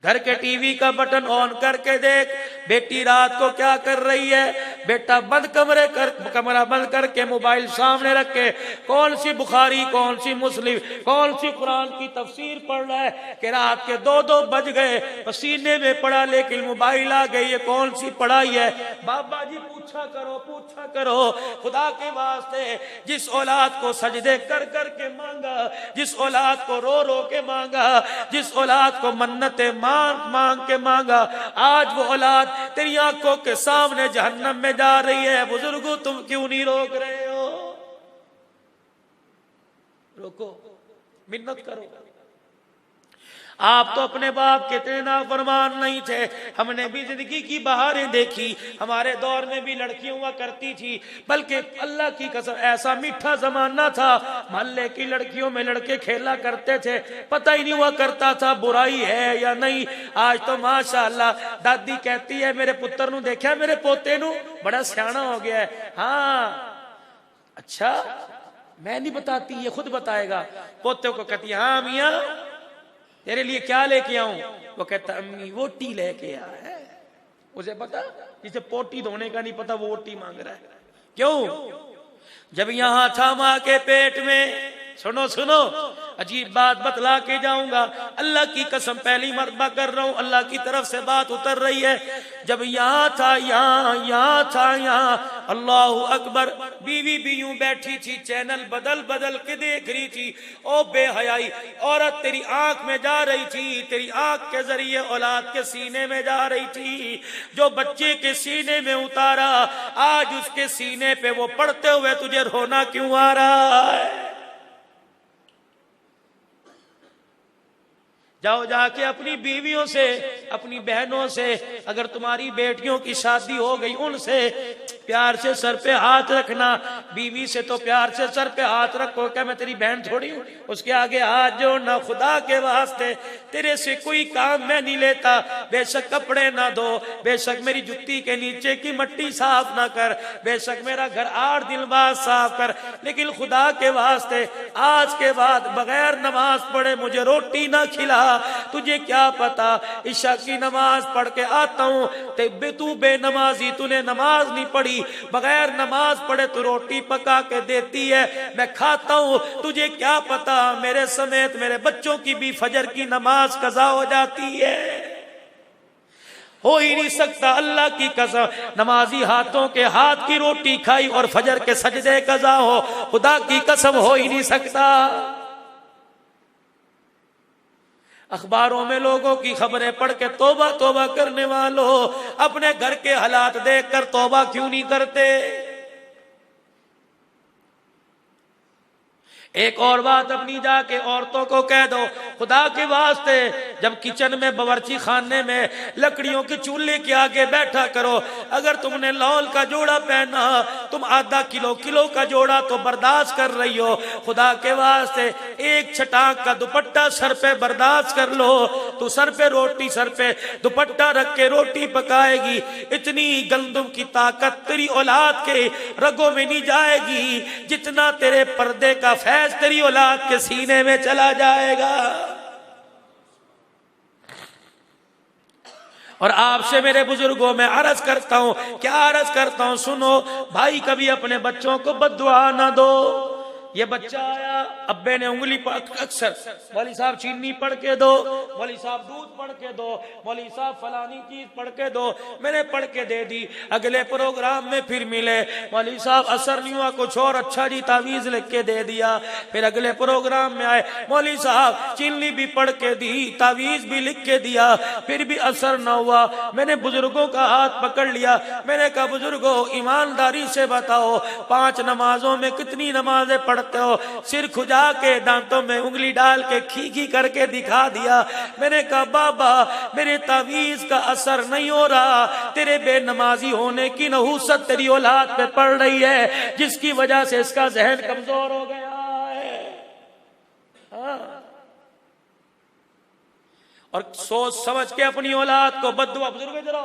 घर के टीवी का बटन ऑन करके देख, बेटी रात को क्या कर रही है, बेटा कमरा बंद करके मोबाइल सामने रख के कौन सी बुखारी, कौन सी मुस्लिम, कौन सी कुरान की तफसीर पढ़ रहा है कि रात के 2-2 बज गए, पसीने में पड़ा लेकिन मोबाइल आ गई, ये कौन सी पढ़ाई है। बाबा जी पूछा करो खुदा के वास्ते, जिस औलाद को सजदे कर कर के मांगा, जिस औलाद को रो रो के मांगा, जिस औलाद को मन्नते मांग के मांगा, आज वो औलाद तेरी आंखों के सामने जहन्नम में जा रही है। बुजुर्गों तुम क्यों नहीं रोक रहे हो? रोको, मिन्नत करो। आप तो अपने बाप के इतने नाफरमान नहीं थे, हमने भी जिंदगी की बहारें देखी, हमारे दौर में भी लड़कियां हुआ करती थी, बल्कि अल्लाह की कसम ऐसा मीठा जमाना था, मोहल्ले की लड़कियों में लड़के खेला करते थे, पता ही नहीं हुआ करता था बुराई है या नहीं। आज तो माशाअल्लाह दादी कहती है मेरे पुत्र नू देखा, मेरे पोते नू बड़ा सियाना हो गया है। हाँ अच्छा, मैं नहीं बताती, ये खुद बताएगा। पोते को कहती है हाँ मियाँ तेरे लिए क्या लेके आऊं? वो कहता अम्मी वोटी लेके आ है। उसे पता, जिसे पोटी धोने का नहीं पता वो वोटी मांग रहा है। क्यों? जब यहां था मां के पेट में, सुनो अजीब बात बतला के जाऊंगा, अल्लाह की कसम पहली मर्तबा कर रहा हूं, अल्लाह की तरफ से बात उतर रही है। जब यहाँ था यहाँ अल्लाह अकबर, बीवी भी यूं बैठी थी, चैनल बदल के देख रही थी। ओ बेहयाई औरत, तेरी आंख में जा रही थी, तेरी आंख के जरिए औलाद के सीने में जा रही थी। जो बच्चे के सीने में उतारा, आज उसके सीने पे वो पड़ते हुए तुझे रोना क्यों आ रहा है? जाओ जाके अपनी बीवियों से, अपनी बहनों से, अगर तुम्हारी बेटियों की शादी हो गई उनसे प्यार से सर पे हाथ रखना। बीवी से तो प्यार से सर पे हाथ रखो, क्या मैं तेरी बहन थोड़ी हूं? उसके आगे हाथ जोड़ना। खुदा के वास्ते तेरे से कोई काम मैं नहीं लेता, बेशक कपड़े ना धो, बेशक मेरी जुत्ती के नीचे की मट्टी साफ ना कर, बेशक मेरा घर 8 दिन बाद साफ कर, लेकिन खुदा के वास्ते आज के बाद बगैर नमाज पढ़े मुझे रोटी ना खिला। तुझे क्या पता, इशा की नमाज पढ़ के आता हूं, तू बेनमाजी, तूने नमाज नहीं पढ़ी, बगैर नमाज पढ़े तू रोटी पका के देती है, मैं खाता हूं। तुझे क्या पता मेरे समेत मेरे बच्चों की भी फजर की नमाज कज़ा हो जाती है। हो ही नहीं सकता, अल्लाह की कसम, नमाजी हाथों के हाथ की रोटी खाई और फजर के सजदे कज़ा हो, खुदा की कसम हो ही नहीं सकता। अखबारों में लोगों की खबरें पढ़ के तौबा करने वालों, अपने घर के हालात देखकर तौबा क्यों नहीं करते? एक और बात अपनी जाके औरतों को कह दो, खुदा के वास्ते जब किचन में बावर्ची खाने में लकड़ियों के चूल्हे के आगे बैठा करो, अगर तुमने लौल का जोड़ा पहना, तुम आधा किलो का जोड़ा तो बर्दाश्त कर रही हो, खुदा के वास्ते एक छटाक का दुपट्टा सर पे बर्दाश्त कर लो। तू सर पे दुपट्टा रख के रोटी पकाएगी, इतनी गंदम की ताकत तेरी औलाद के रगों में नहीं जाएगी जितना तेरे पर्दे का फैज तेरी औलाद के सीने में चला जाएगा। और आपसे मेरे बुजुर्गों में अर्ज करता हूं, क्या अर्ज करता हूं, सुनो भाई, कभी अपने बच्चों को बद्दुआ ना दो। ये बच्चा आया, अब्बे ने उंगली पर, अक्सर मौली साहब चीनी पढ़ के दो, मौली साहब दूध पढ़ के दो, मौली साहब फलानी चीज पढ़ के दो, मैंने पढ़ के दे दी। अगले प्रोग्राम में फिर मिले, मौली साहब असर नहीं हुआ, कुछ और अच्छा जी तावीज लिख के दे दिया। फिर अगले प्रोग्राम में आए, मौली साहब चीनी भी पढ़ के दी, तावीज भी लिख के दिया, फिर भी असर न हुआ। मैंने बुजुर्गों का हाथ पकड़ लिया, मैंने कहा बुजुर्गों ईमानदारी से बताओ, 5 नमाजों में कितनी नमाजें पढ़ हो? सिर खुजा के दांतों में उंगली डाल के खी करके दिखा दिया। मैंने कहा बाबा मेरे तावीज का असर नहीं हो रहा, तेरे बेनमाजी होने की नहूसत तेरी औलाद पे पड़ रही है, जिसकी वजह से इसका जहन कमजोर हो गया है। हाँ। और सोच समझ के अपनी औलाद को बद्दुआ, बुजुर्ग जरा